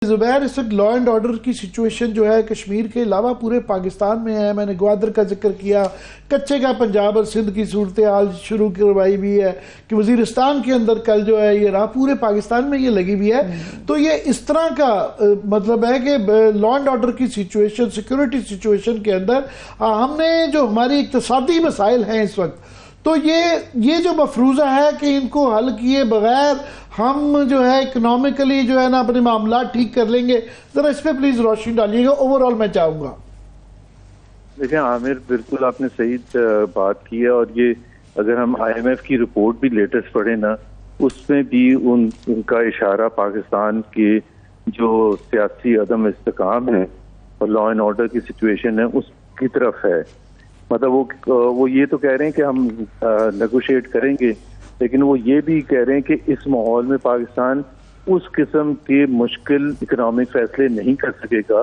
زبیر، اس وقت law and order کی situation جو ہے کشمیر کے علاوہ پورے پاکستان میں ہے. میں نے گوادر کا ذکر کیا، کچے کا پنجاب اور سندھ کی صورتحال شروع کروائی بھی ہے کہ وزیرستان کے اندر کل جو ہے یہ راہ پورے پاکستان میں یہ لگی بھی ہے. تو یہ اس طرح کا مطلب ہے کہ لا اینڈ آرڈر کی سچویشن، سیکورٹی سچویشن کے اندر ہم نے جو ہماری اقتصادی مسائل ہیں اس وقت، تو یہ جو مفروضہ ہے کہ ان کو حل کیے بغیر ہم جو ہے اکنامکلی جو ہے نا اپنے معاملات ٹھیک کر لیں گے، ذرا اس پہ پلیز روشنی ڈالیے گا. اوورآل میں چاہوں گا. دیکھیں عامر، بالکل آپ نے صحیح بات کی ہے، اور یہ اگر ہم IMF کی رپورٹ بھی لیٹسٹ پڑھیں نا، اس میں بھی ان کا اشارہ پاکستان کے جو سیاسی عدم استحکام ہے اور لا اینڈ آرڈر کی سچویشن ہے اس کی طرف ہے. مطلب وہ یہ تو کہہ رہے ہیں کہ ہم نیگوشیٹ کریں گے، لیکن وہ یہ بھی کہہ رہے ہیں کہ اس ماحول میں پاکستان اس قسم کے مشکل اکنامک فیصلے نہیں کر سکے گا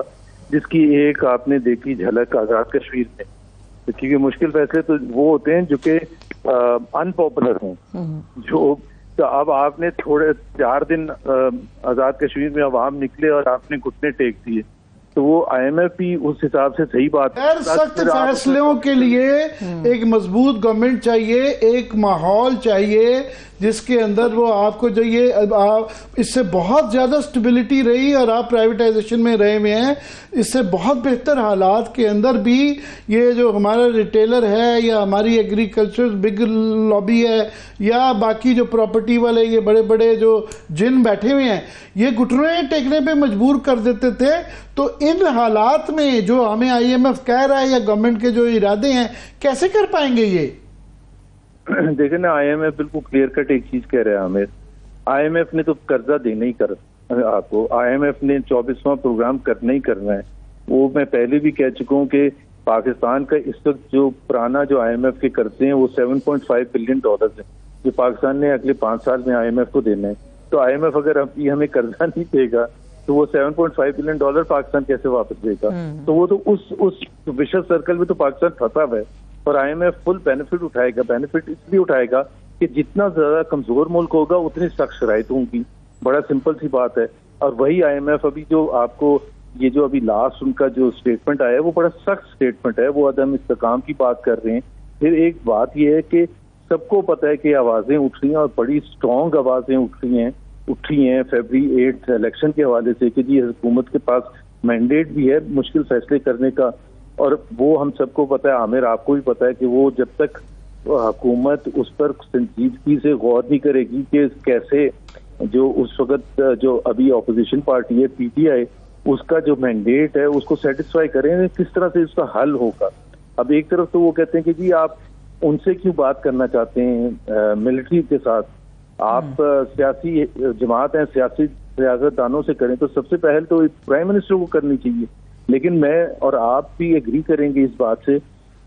جس کی ایک آپ نے دیکھی جھلک آزاد کشمیر میں. کیونکہ مشکل فیصلے تو وہ ہوتے ہیں جو کہ ان پاپولر ہوں. جو اب آپ نے تھوڑے 4 دن آزاد کشمیر میں عوام نکلے اور آپ نے گھٹنے ٹیک دیے، تو وہ IMF بھی اس حساب سے صحیح بات ہے. سخت فیصلوں کے لیے ایک مضبوط گورنمنٹ چاہیے، ایک ماحول چاہیے جس کے اندر وہ آپ کو جو یہ اس سے بہت زیادہ سٹیبلٹی رہی اور آپ پرائیویٹائزیشن میں رہے ہوئے ہیں، اس سے بہت بہتر حالات کے اندر بھی یہ جو ہمارا ریٹیلر ہے یا ہماری ایگریکلچر بگ لابی ہے یا باقی جو پراپرٹی والے یہ بڑے بڑے جو جن بیٹھے ہوئے ہیں، یہ گھٹنے ٹیکنے پہ مجبور کر دیتے تھے. تو ان حالات میں جو ہمیں IMF کہہ رہا ہے یا گورنمنٹ کے جو ارادے ہیں، کیسے کر پائیں گے یہ؟ دیکھیں نا، IMF بالکل کلیئر کٹ ایک چیز کہہ رہے ہیں عامر. IMF نے تو قرضہ دینا ہی آپ کو، IMF نے 24واں پروگرام کرنا ہی کرنا ہے. وہ میں پہلے بھی کہہ چکا ہوں کہ پاکستان کا اس وقت جو پرانا جو IMF کے قرضے ہیں وہ $7.5 بلین ہیں جو پاکستان نے اگلے 5 سال میں IMF کو دینا ہے. تو IMF اگر ہمیں قرضہ نہیں دے گا تو وہ $7.5 بلین پاکستان کیسے واپس دے گا؟ تو وہ تو اس وشس سرکل میں تو پاکستان پھنسا ہوا ہے. اور IMF فل بینیفٹ اٹھائے گا. بینیفٹ اس لیے اٹھائے گا کہ جتنا زیادہ کمزور ملک ہوگا اتنی سخت شرائط ہوں گی. بڑا سمپل سی بات ہے. اور وہی IMF ابھی جو آپ کو یہ جو ابھی لاسٹ ان کا جو اسٹیٹمنٹ آیا ہے وہ بڑا سخت اسٹیٹمنٹ ہے. وہ عدم استحکام کی بات کر رہے ہیں. پھر ایک بات یہ ہے کہ سب کو پتہ ہے کہ آوازیں اٹھ رہی ہیں اور بڑی اسٹرانگ آوازیں اٹھ رہی ہیں فیبری 8 الیکشن کے حوالے سے کہ جی حکومت کے پاس مینڈیٹ بھی ہے مشکل فیصلے کرنے کا. اور وہ ہم سب کو پتہ ہے، عامر آپ کو بھی پتہ ہے کہ وہ جب تک حکومت اس پر سنجیدگی سے غور نہیں کرے گی کہ کیسے جو اس وقت جو ابھی اپوزیشن پارٹی ہے PTI، اس کا جو مینڈیٹ ہے اس کو سیٹسفائی کریں گے، کس طرح سے اس کا حل ہوگا. اب ایک طرف تو وہ کہتے ہیں کہ جی آپ ان سے کیوں بات کرنا چاہتے ہیں ملٹری کے ساتھ، آپ سیاسی جماعت ہیں، سیاسی سیاستدانوں سے کریں. تو سب سے پہل تو پرائم منسٹر کو کرنی چاہیے. لیکن میں اور آپ بھی ایگری کریں گے اس بات سے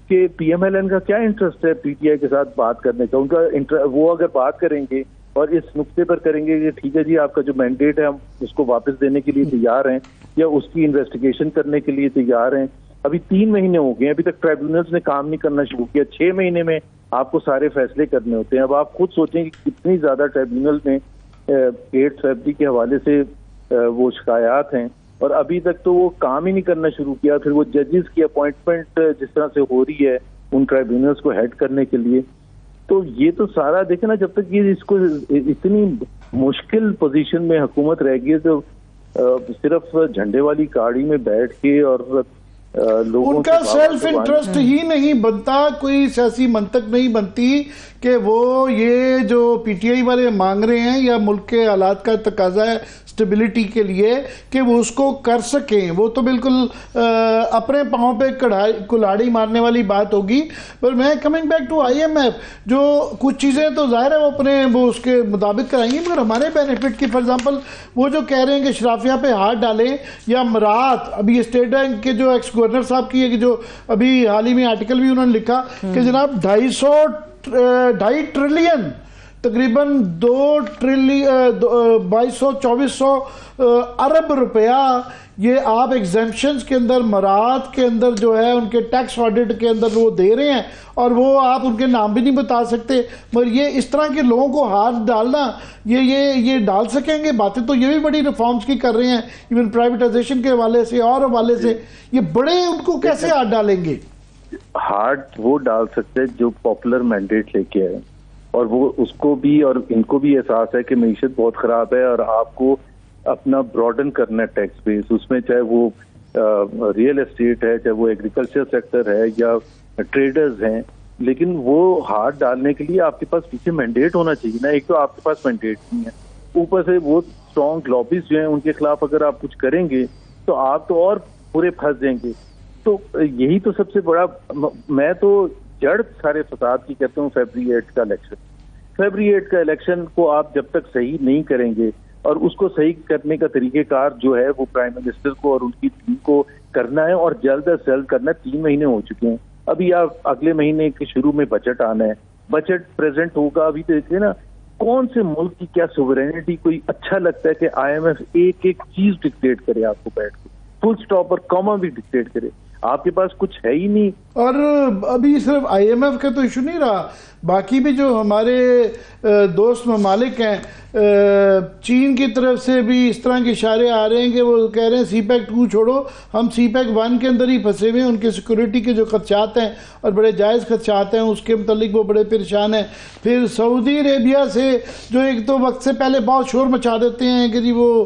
کہ PMLN کا کیا انٹرسٹ ہے PTI کے ساتھ بات کرنے کا. ان کا وہ اگر بات کریں گے اور اس نقطے پر کریں گے کہ ٹھیک ہے جی آپ کا جو مینڈیٹ ہے ہم اس کو واپس دینے کے لیے تیار ہیں یا اس کی انویسٹیگیشن کرنے کے لیے تیار ہیں. ابھی 3 مہینے ہو گئے، ابھی تک ٹرائبیونلز نے کام نہیں کرنا شروع کیا. 6 مہینے میں آپ کو سارے فیصلے کرنے ہوتے ہیں. اب آپ خود سوچیں کہ کتنی زیادہ ٹرائبیونل میں 8 فیبری کے حوالے سے وہ شکایات ہیں اور ابھی تک تو وہ کام ہی نہیں کرنا شروع کیا. پھر وہ ججز کی اپوائنٹمنٹ جس طرح سے ہو رہی ہے ان ٹرائبیونلز کو ہیڈ کرنے کے لیے، تو یہ تو سارا دیکھیں نا، جب تک یہ اس کو اتنی مشکل پوزیشن میں حکومت رہ گئی تو صرف جھنڈے والی گاڑی میں بیٹھ کے اور ان کا سیلف انٹرسٹ ہی نہیں بنتا، کوئی سیاسی منطق نہیں بنتی کہ وہ یہ جو PTI والے مانگ رہے ہیں یا ملک کے حالات کا تقاضا ہے سٹیبلٹی کے لیے کہ وہ اس کو کر سکیں. وہ تو بالکل اپنے پاؤں پہ کلاڑی مارنے والی بات ہوگی. پر میں کمنگ بیک ٹو IMF، جو کچھ چیزیں تو ظاہر ہے وہ اس کے مطابق کرائیں گے، مگر ہمارے بینیفٹ کی فار ایگزامپل وہ جو کہہ رہے ہیں کہ شرافیہ پہ ہاتھ ڈالیں یا امارات، ابھی اسٹیٹ بینک کے جو ایکس گورنر صاحب کی ہے کہ جو ابھی حال ہی میں آرٹیکل بھی انہوں نے لکھا کہ جناب 2.5 ٹریلین تقریباً 2200-2400 ارب روپیہ یہ آپ ایگزیمپشنز کے اندر، مراد کے اندر جو ہے ان کے ٹیکس آڈٹ کے اندر وہ دے رہے ہیں، اور وہ آپ ان کے نام بھی نہیں بتا سکتے. مگر یہ اس طرح کے لوگوں کو ہاتھ ڈالنا، یہ ڈال سکیں گے؟ باتیں تو یہ بھی بڑی ریفارمز کی کر رہے ہیں، ایون پرائیویٹائزیشن کے حوالے سے اور حوالے سے، یہ بڑے ان کو کیسے ہاتھ ڈالیں گے؟ ہاتھ وہ ڈال سکتے جو پاپولر مینڈیٹ لے کے آئے، اور وہ اس کو بھی اور ان کو بھی احساس ہے کہ معیشت بہت خراب ہے اور آپ کو اپنا براڈن کرنا ہے ٹیکس بیس، اس میں چاہے وہ ریئل اسٹیٹ ہے، چاہے وہ ایگریکلچر سیکٹر ہے یا ٹریڈرز ہیں، لیکن وہ ہاتھ ڈالنے کے لیے آپ کے پاس پیچھے مینڈیٹ ہونا چاہیے نا. ایک تو آپ کے پاس مینڈیٹ نہیں ہے، اوپر سے وہ اسٹرانگ لابیز جو ہیں ان کے خلاف اگر آپ کچھ کریں گے تو آپ تو اور پورے پھنس جائیں گے. تو یہی تو سب سے بڑا، میں تو جڑ سارے فساد کی کہتا ہوں فیبری 8 کا الیکشن. فیبری 8 کا الیکشن کو آپ جب تک صحیح نہیں کریں گے، اور اس کو صحیح کرنے کا طریقہ کار جو ہے وہ پرائم منسٹر کو اور ان کی ٹیم کو کرنا ہے، اور جلد از جلد کرنا ہے. 3 مہینے ہو چکے ہیں، ابھی آپ اگلے مہینے کے شروع میں بجٹ آنا ہے، بجٹ پریزنٹ ہوگا. ابھی تو دیکھیں نا کون سے ملک کی کیا سوورینٹی، کوئی اچھا لگتا ہے کہ آئی ایم ایف ایک ایک چیز ڈکٹیٹ کرے آپ کو بیٹھ کے، فل سٹاپ اور کاما بھی ڈکٹیٹ کرے؟ آپ کے پاس کچھ ہے ہی نہیں. اور ابھی صرف آئی ایم ایف کا تو ایشو نہیں رہا، باقی بھی جو ہمارے دوست ممالک ہیں، چین کی طرف سے بھی اس طرح کے اشارے آ رہے ہیں کہ وہ کہہ رہے ہیں سی پیک 2 چھوڑو، ہم سی پیک 1 کے اندر ہی پھنسے ہوئے ہیں. ان کے سیکورٹی کے جو خدشات ہیں اور بڑے جائز خدشات ہیں اس کے متعلق وہ بڑے پریشان ہیں. پھر سعودی عربیہ سے جو ایک تو وقت سے پہلے بہت شور مچا دیتے ہیں کہ جی وہ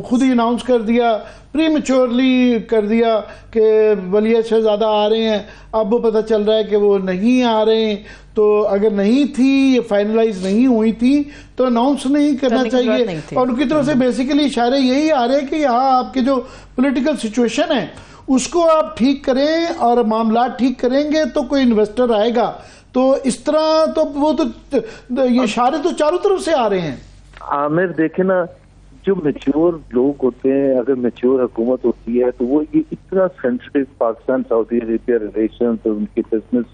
خود ہی اناؤنس کر دیا، پری میچورلی کر دیا کہ ولی عہد شہزادہ آ رہے ہیں. اب وہ پتہ چل رہا ہے کہ وہ نہیں آ رہے ہیں. تو اگر نہیں تھی، یہ فائنلائز نہیں ہوئی تھی تو اناؤنس نہیں کرنا چاہیے. اور ان کی طرف سے بیسیکلی اشارے یہی آ رہے ہیں کہ یہاں آپ کے جو پولیٹیکل سچویشن ہے اس کو آپ ٹھیک کریں، اور معاملات ٹھیک کریں گے تو کوئی انویسٹر آئے گا. تو اس طرح تو وہ تو یہ اشارے تو چاروں طرف سے آ رہے ہیں. عامر دیکھیں نا، جو میچور لوگ ہوتے ہیں، اگر میچور حکومت ہوتی ہے تو وہ یہ اتنا سینسٹیو پاکستان سعودی عربیہ ریلیشنز اور ان کی بزنس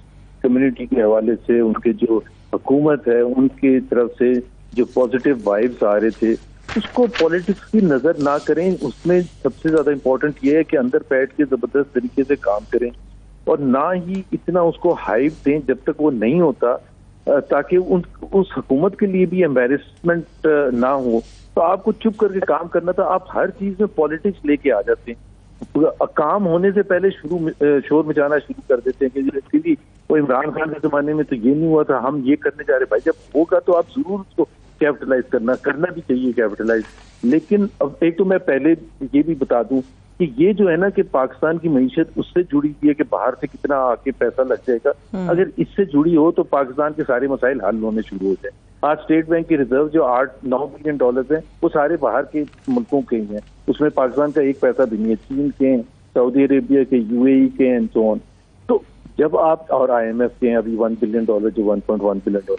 کمیونٹی کے حوالے سے ان کے جو حکومت ہے ان کی طرف سے جو پازیٹیو وائبز آ رہے تھے، اس کو پالیٹکس کی نظر نہ کریں. اس میں سب سے زیادہ امپورٹنٹ یہ ہے کہ اندر بیٹھ کے زبردست طریقے سے کام کریں، اور نہ ہی اتنا اس کو ہائپ دیں جب تک وہ نہیں ہوتا، تاکہ اس حکومت کے لیے بھی ایمبیرسمنٹ نہ ہو. تو آپ کو چپ کر کے کام کرنا تھا. آپ ہر چیز میں پالیٹکس لے کے آ جاتے ہیں، کام ہونے سے پہلے شور مچانا شروع کر دیتے ہیں کہ جی وہ عمران خان کے زمانے میں تو یہ نہیں ہوا تھا، ہم یہ کرنے جا رہے. بھائی جب ہوگا تو آپ ضرور اس کو کیپٹلائز کرنا بھی چاہیے کیپٹلائز. لیکن اب ایک تو میں پہلے یہ بھی بتا دوں کہ یہ جو ہے نا کہ پاکستان کی معیشت اس سے جڑی ہوئی ہے کہ باہر سے کتنا آ کے پیسہ لگ جائے گا. اگر اس سے جڑی ہو تو پاکستان کے سارے مسائل حل ہونے شروع ہو جائیں. آج اسٹیٹ بینک کی ریزرو جو 8-9 بلین ڈالرز ہیں وہ سارے باہر کے ملکوں کے ہی ہیں، اس میں پاکستان کا ایک پیسہ بھی نہیں ہے. چین کے ہیں، سعودی عربیہ کے، یو اے ای کے ہیں، سو آن. تو جب آپ، اور آئی ایم ایف کے ہیں ابھی $1 بلین جو $1.1 بلین.